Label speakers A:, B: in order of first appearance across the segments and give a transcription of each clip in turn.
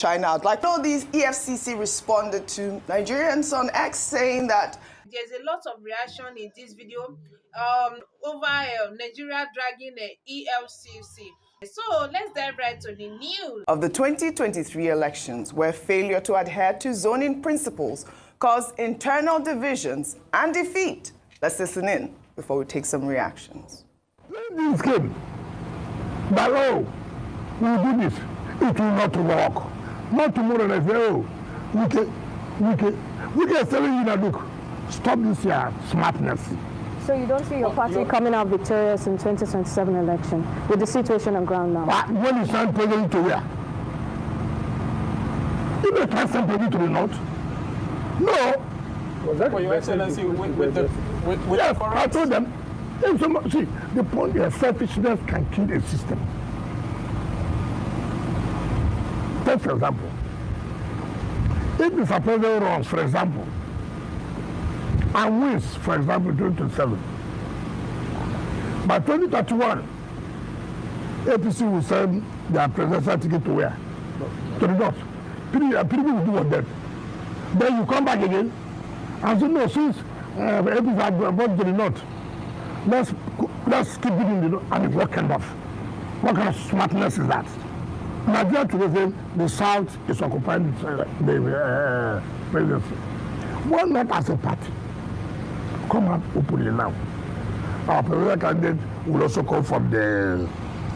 A: China out. Like, all these EFCC responded to Nigerians on X saying that
B: there's a lot of reaction in this video over Nigeria dragging EFCC. So let's dive right to the news.
A: Of the 2023 elections, where failure to adhere to zoning principles caused internal divisions and defeat. Let's listen in before we take some reactions.
C: This game, but oh, we'll do this. It will not work. Not tomorrow. I say, oh, we can tell you that, look, stop this your smartness.
D: So you don't see your party coming out victorious in 2027 election with the situation on ground now?
C: When you send president to where? You don't send president to the north. No.
E: Was that for Your Excellency with
C: yes, I told them. See, the point is selfishness can kill a system. Take for example, if Mr. President runs, for example, and wins, for example, 2027, by 2031, APC will send their presidential ticket to where? To the north. People will do what then? Then you come back again and say, no, since APC had gone to the north, let's keep it in the north. I mean, what kind of smartness is that? Nigeria today, the South is occupying the presidency. Why not as a party? Come out openly now. Our presidential candidate will also come from the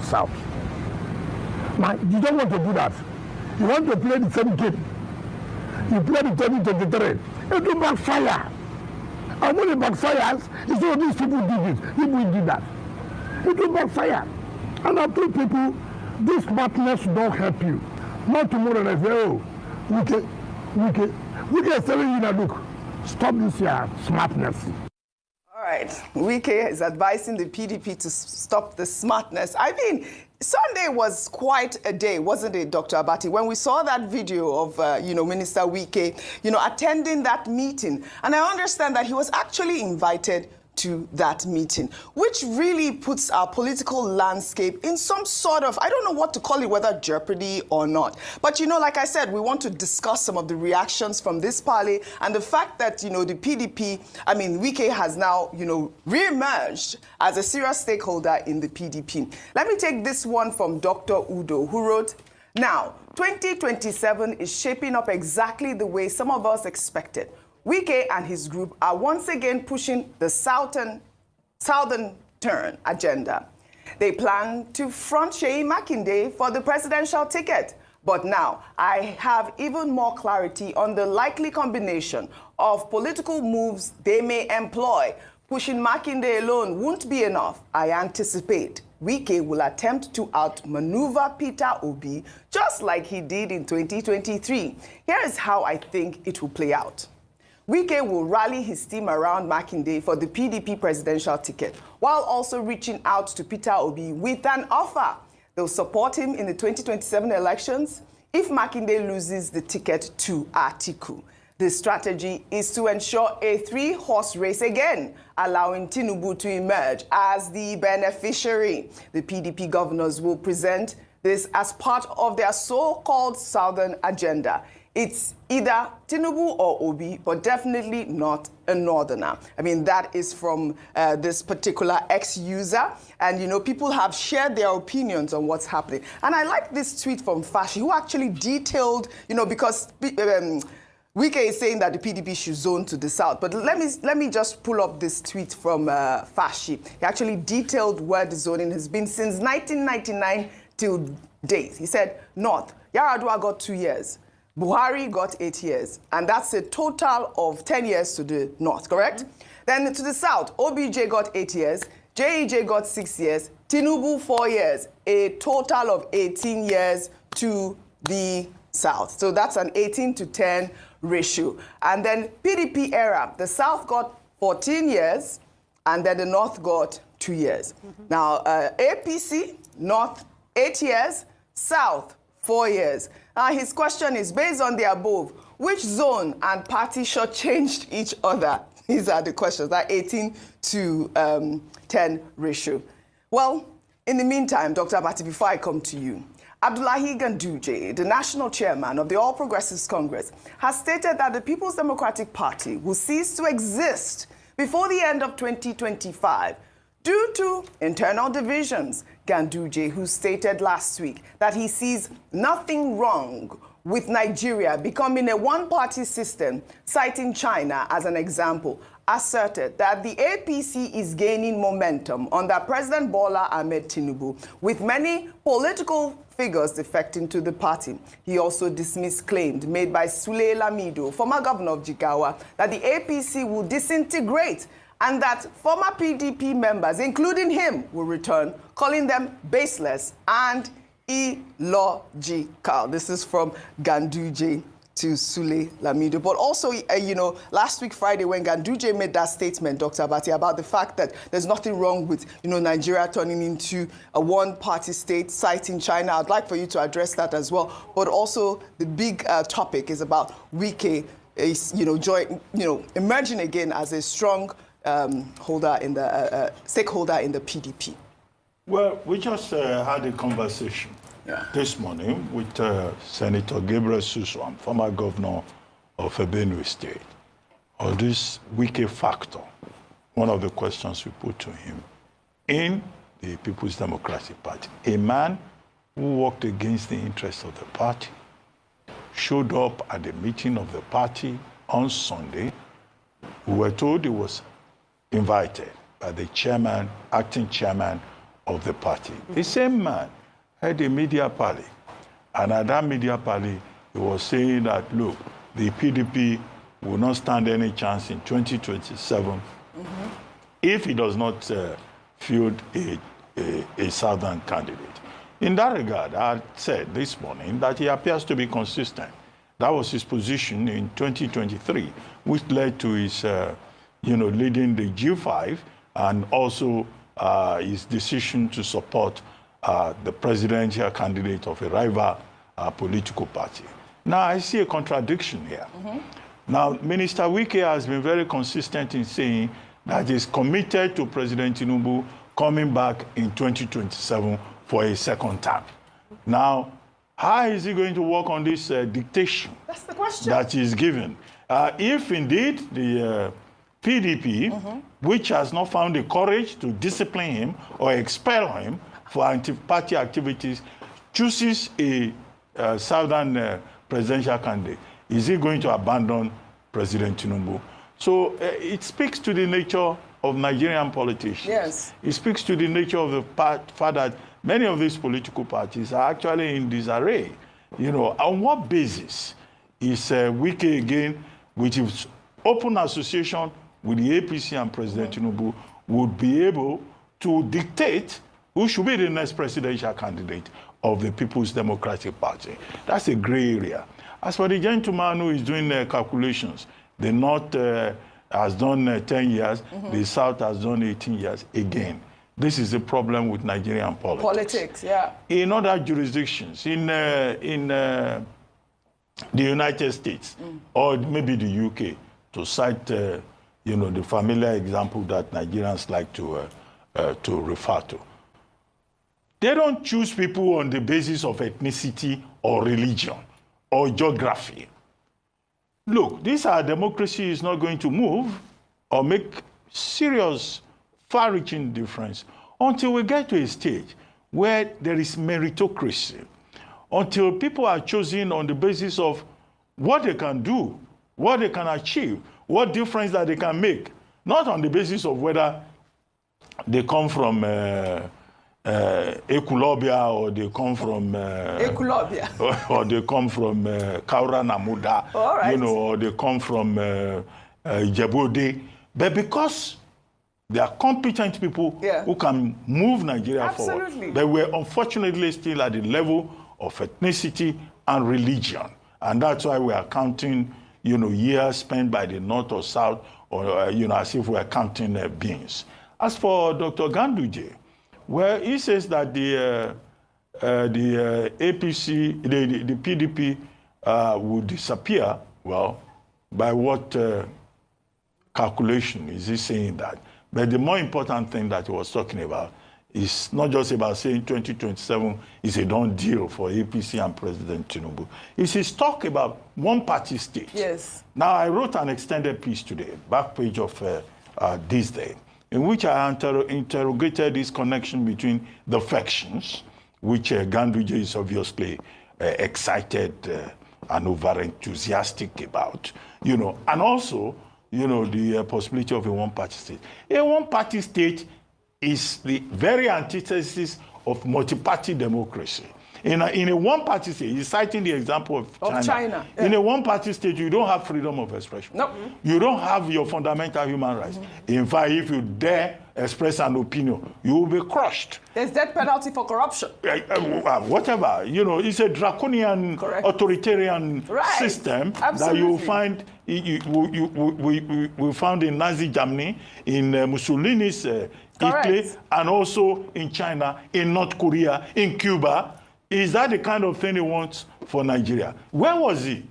C: South. Now, you don't want to do that. You want to play the same game. You play the 2023. It will backfire. And when it backfires, it's all these people did this, people did that. It will backfire. And I told people, this smartness don't help you. Not tomorrow, I say, oh, we can tell you that, look, stop this your smartness.
A: All right, Wike is advising the PDP to stop the smartness. I mean, Sunday was quite a day, wasn't it, Dr. Abati? When we saw that video of, Minister Wike, attending that meeting. And I understand that he was actually invited to that meeting, which really puts our political landscape in some sort of, I don't know what to call it, whether jeopardy or not. But, like I said, we want to discuss some of the reactions from this parley and the fact that, the PDP, Wike has now, re-emerged as a serious stakeholder in the PDP. Let me take this one from Dr. Udo, who wrote, now, 2027 is shaping up exactly the way some of us expected. Wike and his group are once again pushing the southern turn agenda. They plan to front Seyi Makinde for the presidential ticket. But now, I have even more clarity on the likely combination of political moves they may employ. Pushing Makinde alone won't be enough. I anticipate Wike will attempt to outmaneuver Peter Obi, just like he did in 2023. Here is how I think it will play out. Wike will rally his team around Makinde for the PDP presidential ticket, while also reaching out to Peter Obi with an offer. They'll support him in the 2027 elections if Makinde loses the ticket to Atiku. The strategy is to ensure a three-horse race again, allowing Tinubu to emerge as the beneficiary. The PDP governors will present this as part of their so-called Southern agenda. It's either Tinubu or Obi, but definitely not a northerner. That is from this particular ex-user. And, people have shared their opinions on what's happening. And I like this tweet from Fashi, who actually detailed, because Wike is saying that the PDP should zone to the south. But let me just pull up this tweet from Fashi. He actually detailed where the zoning has been since 1999 till date. He said, North, Yaradua got 2 years. Buhari got 8 years, and that's a total of 10 years to the north, correct? Then to the south, OBJ got 8 years, JEJ got 6 years, Tinubu 4 years, a total of 18 years to the south. So that's an 18 to 10 ratio. And then PDP era, the south got 14 years, and then the north got 2 years. Now, APC, north 8 years, south 4 years. His question is, based on the above, which zone and party shortchanged each other? These are the questions, that 18 to 10 ratio. Well, in the meantime, Dr. Abati, before I come to you, Abdullahi Ganduje, the national chairman of the All Progressives Congress, has stated that the People's Democratic Party will cease to exist before the end of 2025 due to internal divisions. Ganduje, who stated last week that he sees nothing wrong with Nigeria becoming a one-party system, citing China as an example, asserted that the APC is gaining momentum under President Bola Ahmed Tinubu, with many political figures defecting to the party. He also dismissed claims made by Sule Lamido, former governor of Jigawa, that the APC will disintegrate and that former PDP members, including him, will return, calling them baseless and illogical. This is from Ganduje to Sule Lamido. But also, last week, Friday, when Ganduje made that statement, Dr. Abati, about the fact that there's nothing wrong with, Nigeria turning into a one-party state, citing China, I'd like for you to address that as well. But also, the big topic is about Wike, emerging again as a strong stakeholder in the PDP.
F: Well, we just had a conversation this morning with Senator Gabriel Suswan, former governor of Benue State, on this Wike factor. One of the questions we put to him in the People's Democratic Party, a man who worked against the interests of the party, showed up at the meeting of the party on Sunday. We were told he was invited by the chairman, acting chairman of the party. The same man had a media party, and at that media party, he was saying that, look, the PDP will not stand any chance in 2027 if he does not field a southern candidate. In that regard, I said this morning that he appears to be consistent. That was his position in 2023, which led to his, leading the G5, and also his decision to support the presidential candidate of a rival political party. Now, I see a contradiction here. Now, Minister Wike has been very consistent in saying that he's committed to President Tinubu coming back in 2027 for a second term. Now, how is he going to work on this dictation?
A: That's the question.
F: That is given? If indeed the PDP, which has not found the courage to discipline him or expel him for anti-party activities, chooses a southern presidential candidate, is he going to abandon President Tinubu? So it speaks to the nature of Nigerian politicians.
A: Yes.
F: It speaks to the nature of the fact that many of these political parties are actually in disarray. On what basis is Wike again, with his open association with the APC and President Tinubu, would be able to dictate who should be the next presidential candidate of the People's Democratic Party? That's a gray area. As for the gentleman who is doing calculations, the North has done 10 years, the South has done 18 years. Again, this is a problem with Nigerian politics.
A: Politics, yeah.
F: In other jurisdictions, in the United States, or maybe the UK, to cite the familiar example that Nigerians like to refer to. They don't choose people on the basis of ethnicity or religion or geography. Look, our democracy is not going to move or make serious, far-reaching difference until we get to a stage where there is meritocracy, until people are chosen on the basis of what they can do, what they can achieve, what difference that they can make, not on the basis of whether they come from Ekulobia or they come from
A: Ekulobia,
F: or they come from Kaura Namuda, or they come from Djibouti, but because they are competent people who can move Nigeria forward. But we're unfortunately still at the level of ethnicity and religion, and that's why we are counting, years spent by the North or South, or as if we are counting beings. As for Dr. Ganduje, well, he says that the APC, the PDP will disappear. Well, by what calculation is he saying that? But the more important thing that he was talking about It's not just about saying 2027 is a done deal for APC and President Tinubu. It's his talk about one-party state.
A: Yes.
F: Now, I wrote an extended piece today, back page of This Day, in which I interrogated this connection between the factions, which Ganduje is obviously excited and over-enthusiastic about, you know, and also, you know, the possibility of a one-party state. A one-party state is the very antithesis of multi-party democracy. In a one-party state, he's citing the example of China.
A: Yeah.
F: In a one-party state, you don't have freedom of expression.
A: Nope.
F: You don't have your fundamental human rights. In fact, if you dare express an opinion, you will be crushed.
A: There's death penalty for corruption.
F: Whatever. You know, it's a draconian, authoritarian system that you will find. We found in Nazi Germany, in Mussolini's Italy, and also in China, in North Korea, in Cuba. Is that the kind of thing he wants for Nigeria? Where was he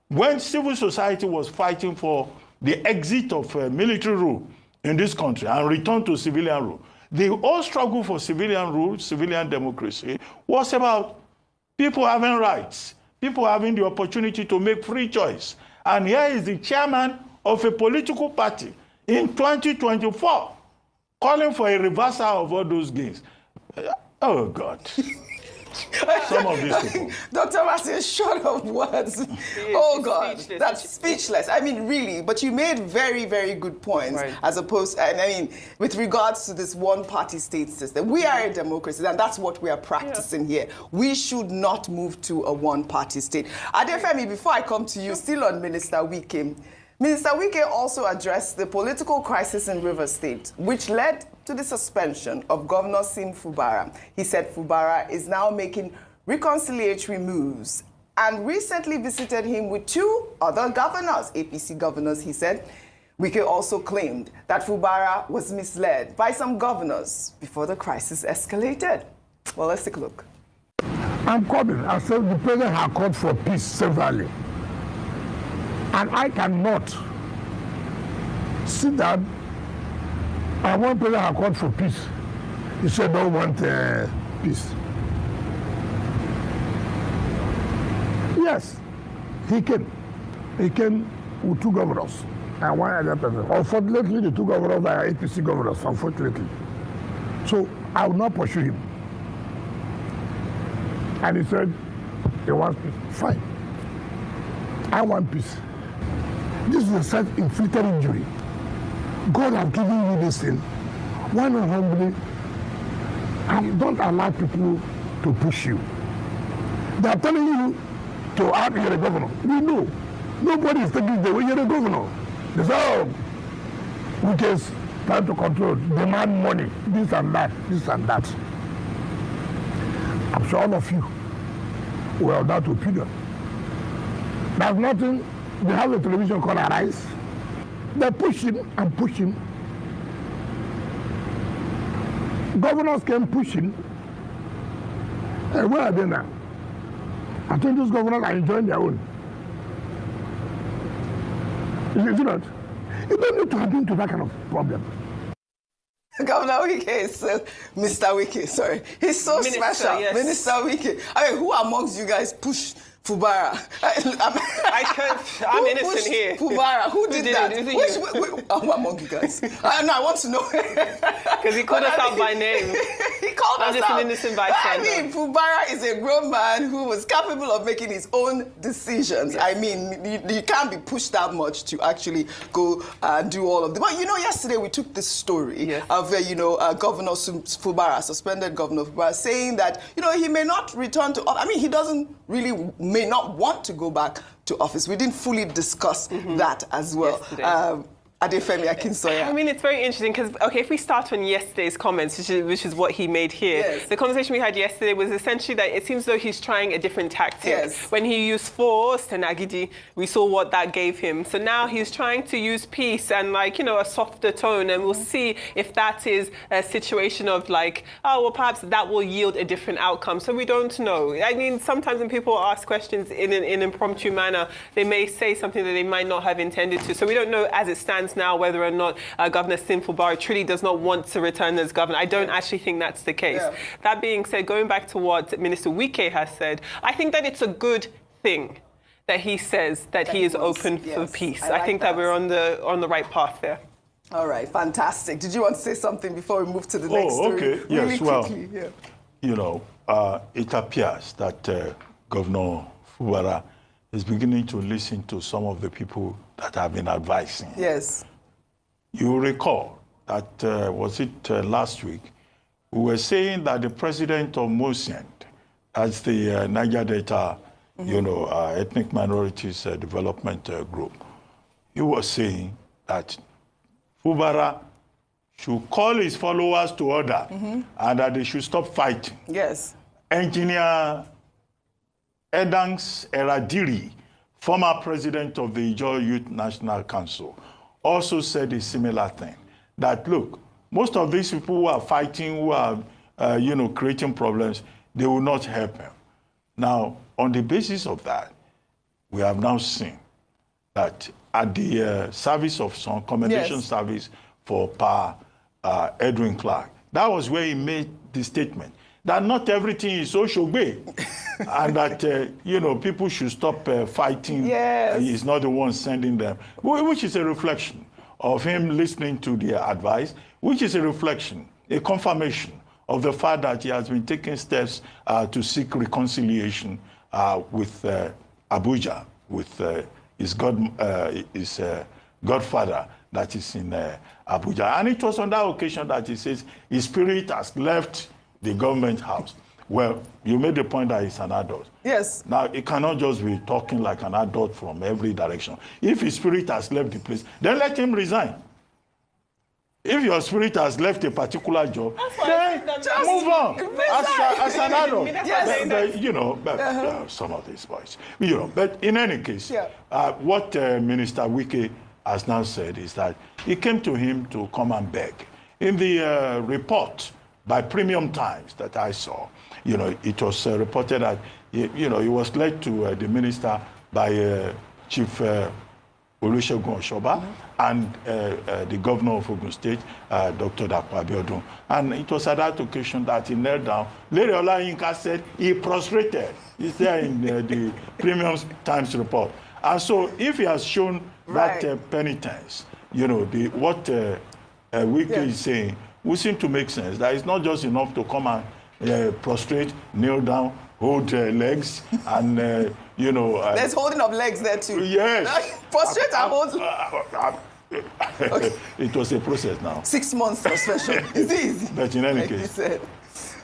F: when civil society was fighting for the exit of military rule in this country and return to civilian rule? The whole struggle for civilian rule, civilian democracy, was about people having rights, people having the opportunity to make free choice. And here is the chairman of a political party in 2024 calling for a reversal of all those gains. Oh, God. Some of these people.
A: Dr. Martin, short of words. Oh, God, that's speechless. I mean, really, but you made very, very good points as opposed, and I mean, with regards to this one-party state system. We are a democracy, and that's what we are practicing here. We should not move to a one-party state. Adefemi, before I come to you, still on Minister Wike. Minister Wike also addressed the political crisis in Rivers State, which led to the suspension of Governor Sim Fubara. He said Fubara is now making reconciliatory moves and recently visited him with 2 other governors, APC governors, he said. Wike also claimed that Fubara was misled by some governors before the crisis escalated. Well, let's take a look.
C: I'm coming. I said the president has called for peace severally. And I cannot sit down. And one president has called for peace. He said, don't want peace. Yes, he came. He came with 2 governors and 1 other person. Unfortunately, the 2 governors are APC governors, unfortunately. So I will not pursue him. And he said, he wants peace. Fine. I want peace. This is a self-inflicted injury. God has given you this thing. Why not humbly? And don't allow people to push you. They are telling you to act, you're a governor. We know. Nobody is taking it the way you're a governor. They say, oh, we just trying to control, demand money, this and that, this and that. I'm sure all of you will have that opinion. There's nothing. They have a television called Arise. They push him and push him. Governors can push him. And where are they now? I think those governors are enjoying their own. Is it not? You don't need to attend to that kind of problem.
A: Governor Wike is Mr. Wike, sorry. He's so special.
G: Yes.
A: Minister Wike. I mean, who amongst you guys pushed Fubara?
G: I'm innocent here.
A: Fubara, who did that?
G: Who
A: among you guys? No, I want to know.
G: Because he called us out by name.
A: He called us out.
G: I'm just an innocent bystander.
A: I mean, Fubara is a grown man who was capable of making his own decisions. Yes. I mean, you can't be pushed that much to actually go and do all of them. But you know, yesterday we took this story of, Governor Fubara, suspended Governor Fubara, saying that, he may not return to office. I mean, he may not want to go back to office. We didn't fully discuss that as well. Adefemi Akinsoya.
G: I mean, it's very interesting because, if we start on yesterday's comments, which is what he made here, the conversation we had yesterday was essentially that it seems though he's trying a different tactic.
A: Yes.
G: When he used force and Agidi, we saw what that gave him. So now he's trying to use peace and a softer tone, and we'll see if that is a situation of perhaps that will yield a different outcome. So we don't know. I mean, sometimes when people ask questions in an impromptu manner, they may say something that they might not have intended to. So we don't know as it stands questions now whether or not Governor Sim Fubara truly does not want to return as governor. I don't actually think that's the case.
A: Yeah.
G: That being said, going back to what Minister Wike has said, I think that it's a good thing that he says that he is open for peace. I think that we're on the right path there.
A: All right, fantastic. Did you want to say something before we move to the next story?
F: Okay.
A: Really
F: Yes, well,
A: quickly, yeah.
F: you know, it appears that Governor Fubara is beginning to listen to some of the people that have been advising.
A: Yes.
F: You recall that, was it last week, we were saying that the president of Mosend, as the Niger Delta, you know, ethnic minorities development group, he was saying that Fubara should call his followers to order and that they should stop fighting.
A: Yes.
F: Engineer Edangs Eradiri, former president of the Ijaw Youth National Council, also said a similar thing. That, look, most of these people who are fighting, who are, you know, creating problems, they will not help him. Now, on the basis of that, we have now seen that at the service of some commendation service for Pa Edwin Clark, that was where he made the statement that not everything is so shogbe, and that, you know, people should stop fighting.
A: Yes.
F: He's not the one sending them, which is a reflection of him listening to their advice, which is a reflection, a confirmation of the fact that he has been taking steps to seek reconciliation with Abuja, with his godfather that is in Abuja. And it was on that occasion that he says his spirit has left the government house. Well, you made the point that he's an adult.
A: Yes.
F: Now, he cannot just be talking like an adult from every direction. If his spirit has left the place, then let him resign. If your spirit has left a particular job, then move on as an adult.
A: Yes.
F: You know, some of these boys. You know, but in any case, what Minister Wike has now said is that he came to him to come and beg. In the report by Premium Times that I saw, you know, it was reported that, you know, he was led to the minister by Chief Olusegun Oshoba and the governor of Ogun State, Dr. Dapo Abiodun. And it was at that occasion that he knelt down. Lady Olayinka said he prostrated. It's there in the Premium Times report. And so if he has shown that penitence, you know, what Wike is saying would seem to make sense. That it's not just enough to come and prostrate, kneel down, hold legs, and, you know...
A: There's holding of legs there too.
F: Yes.
A: Prostrate and hold...
F: Okay. It was a process now.
A: 6 months suspension. It's easy.
F: But in any
A: Like
F: case,
A: you said.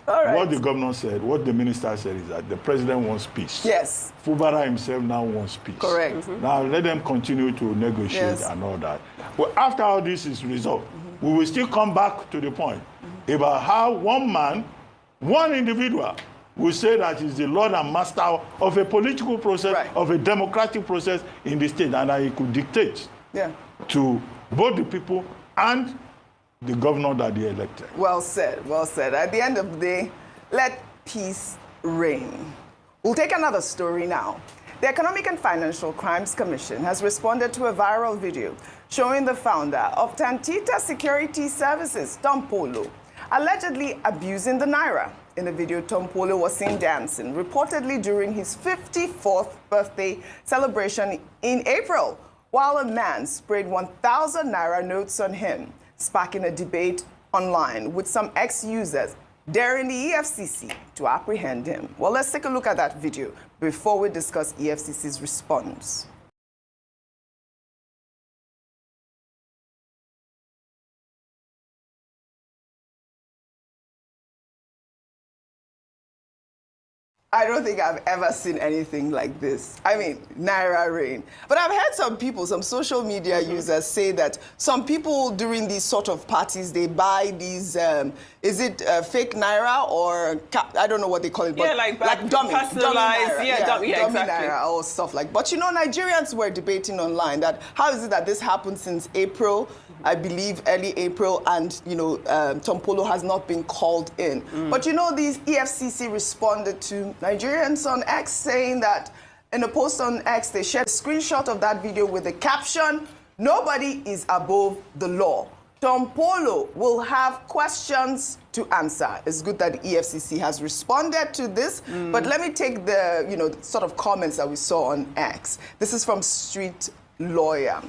A: All right.
F: what the governor said, what the minister said is that the president wants peace.
A: Yes.
F: Fubara himself now wants peace.
A: Correct.
F: Now let them continue to negotiate and all that. Well, after all this is resolved, we will still come back to the point about how one man, one individual, will say that he's the Lord and Master of a political process, of a democratic process in the state, and that he could dictate to both the people and the governor that they elected.
A: Well said, well said. At the end of the day, let peace reign. We'll take another story now. The Economic and Financial Crimes Commission has responded to a viral video showing the founder of Tantita Security Services, Tom Polo, allegedly abusing the Naira. In the video, Tom Polo was seen dancing, reportedly during his 54th birthday celebration in April, while a man sprayed 1,000 Naira notes on him, sparking a debate online with some ex-users daring the EFCC to apprehend him. Well, let's take a look at that video before we discuss EFCC's response. I don't think I've ever seen anything like this. I mean, Naira rain. But I've heard some people, some social media users say that some people during these sort of parties, they buy these, is it fake Naira or, I don't know what they call it, but
G: like
A: dummy
G: personalized,
A: dummy
G: exactly.
A: Naira or stuff like. But you know, Nigerians were debating online that how is it that this happened since April, I believe early April, and you know, Tom Polo has not been called in. But you know, the EFCC responded to Nigerians on X saying that in a post on X, they shared a screenshot of that video with the caption, Nobody is above the law. Tom Polo will have questions to answer. It's good that the EFCC has responded to this, but let me take the, sort of comments that we saw on X. This is from Street Lawyer,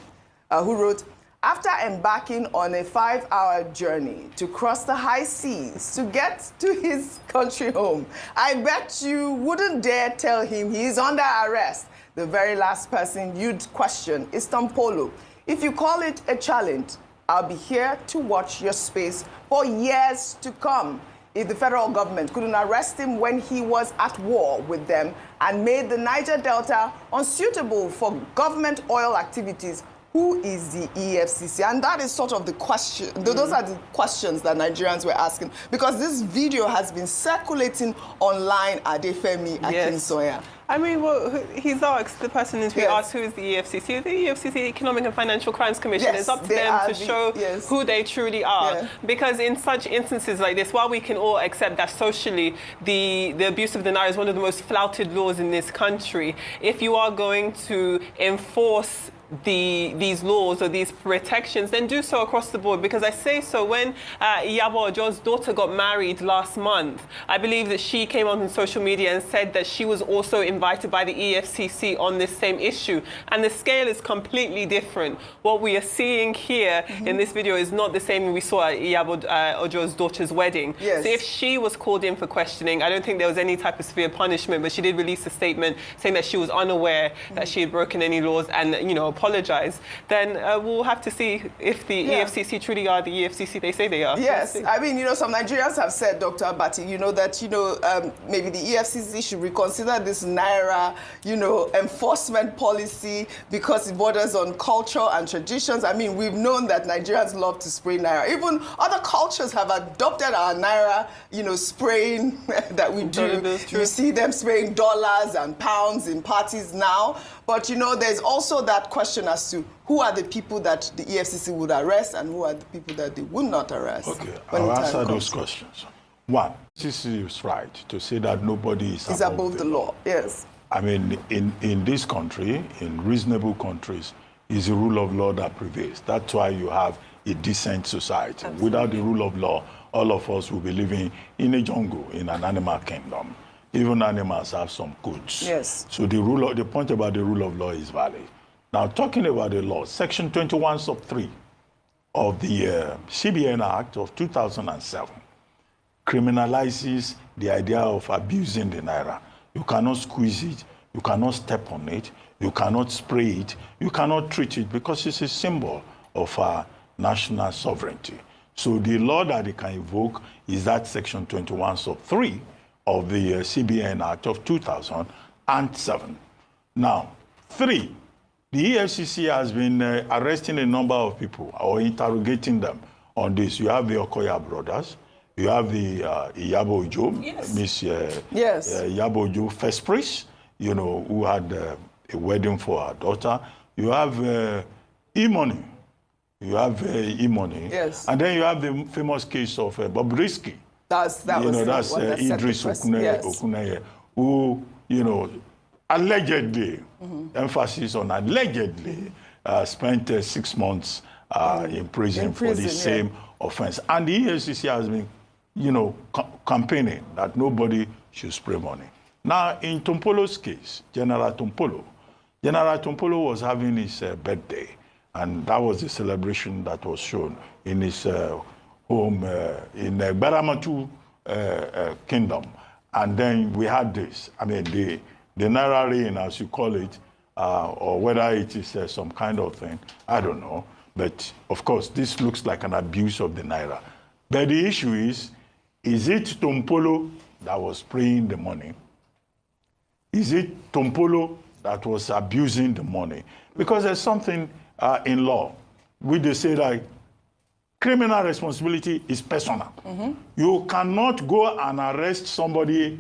A: who wrote, after embarking on a 5-hour journey to cross the high seas to get to his country home, I bet you wouldn't dare tell him he's under arrest. The very last person you'd question is Tom Polo. If you call it a challenge, I'll be here to watch your space for years to come. If the federal government couldn't arrest him when he was at war with them and made the Niger Delta unsuitable for government oil activities, who is the EFCC? And that is sort of the question. Those are the questions that Nigerians were asking. Because this video has been circulating online, Adefemi Akinsoya.
G: I mean, well, he's asked, the person is asked, who is the EFCC? The EFCC, Economic and Financial Crimes Commission. It's up to them to show who they truly are. Yeah. Because in such instances like this, while we can all accept that socially the abuse of the Naira is one of the most flouted laws in this country, if you are going to enforce these laws or these protections, then do so across the board. Because I say so, when Iyabo Ojo's daughter got married last month, I believe that she came on social media and said that she was also invited by the EFCC on this same issue. And the scale is completely different. What we are seeing here in this video is not the same we saw at Iyabo Ojo's daughter's wedding. Yes. So if she was called in for questioning, I don't think there was any type of severe punishment, but she did release a statement saying that she was unaware that she had broken any laws and, apologize, then we'll have to see if the EFCC truly are the EFCC they say they are.
A: Yes, I mean, some Nigerians have said, Dr. Abati, that, maybe the EFCC should reconsider this Naira, enforcement policy because it borders on culture and traditions. I mean, we've known that Nigerians love to spray Naira. Even other cultures have adopted our Naira, spraying that we do. You see them spraying dollars and pounds in parties now. But, there's also that question as to who are the people that the EFCC would arrest and who are the people that they would not arrest. Okay,
F: I'll answer those questions. One, EFCC is right to say that nobody is above the law.
A: Yes.
F: I mean, in this country, in reasonable countries, it's the rule of law that prevails. That's why you have a decent society. Absolutely. Without the rule of law, all of us will be living in a jungle, in an animal kingdom. Even animals have some codes.
A: Yes.
F: So the point about the rule of law is valid. Now, talking about the law, Section 21 sub 3 of the CBN Act of 2007 criminalizes the idea of abusing the Naira. You cannot squeeze it, you cannot step on it, you cannot spray it, you cannot treat it because it's a symbol of our national sovereignty. So the law that they can invoke is that Section 21 sub 3 of the CBN Act of 2007. Now, 3, the EFCC has been arresting a number of people or interrogating them on this. You have the Okoya brothers, you have the Iyabo Ojo, Miss Iyabo Ojo, first priest, who had a wedding for her daughter. You have E-Money. You have E-Money.
A: Yes.
F: And then you have the famous case of Bobrisky.
A: That's
F: Idris Okuneye, who, allegedly, emphasis on allegedly, spent 6 months in prison for the same offense. And the EFCC has been, campaigning that nobody should spray money. Now, in Tompolo's case, General Tompolo was having his birthday, and that was the celebration that was shown in his home in Baramatu Kingdom. And then we had this, I mean, the Naira rain, as you call it, or whether it is some kind of thing, I don't know. But of course, this looks like an abuse of the Naira. But the issue is it Tompolo that was spraying the money? Is it Tompolo that was abusing the money? Because there's something in law, which they say that criminal responsibility is personal. You cannot go and arrest somebody,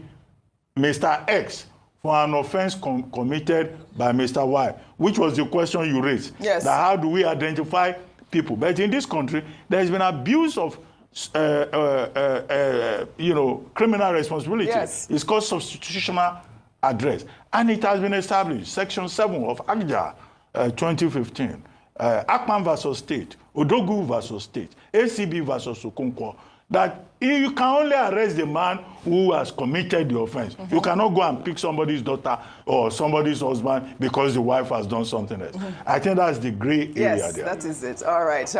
F: Mr. X, for an offense committed by Mr. Y, which was the question you raised.
A: Yes.
F: That how do we identify people? But in this country, there has been abuse of criminal responsibility.
A: Yes.
F: It's called substitutional address. And it has been established, Section 7 of ACJA 2015. Akpan versus State, Odogu versus State, ACB versus Okonkwo, that you can only arrest the man who has committed the offense. You cannot go and pick somebody's daughter or somebody's husband because the wife has done something else. I think that's the gray area there.
A: Yes, that is it. All right.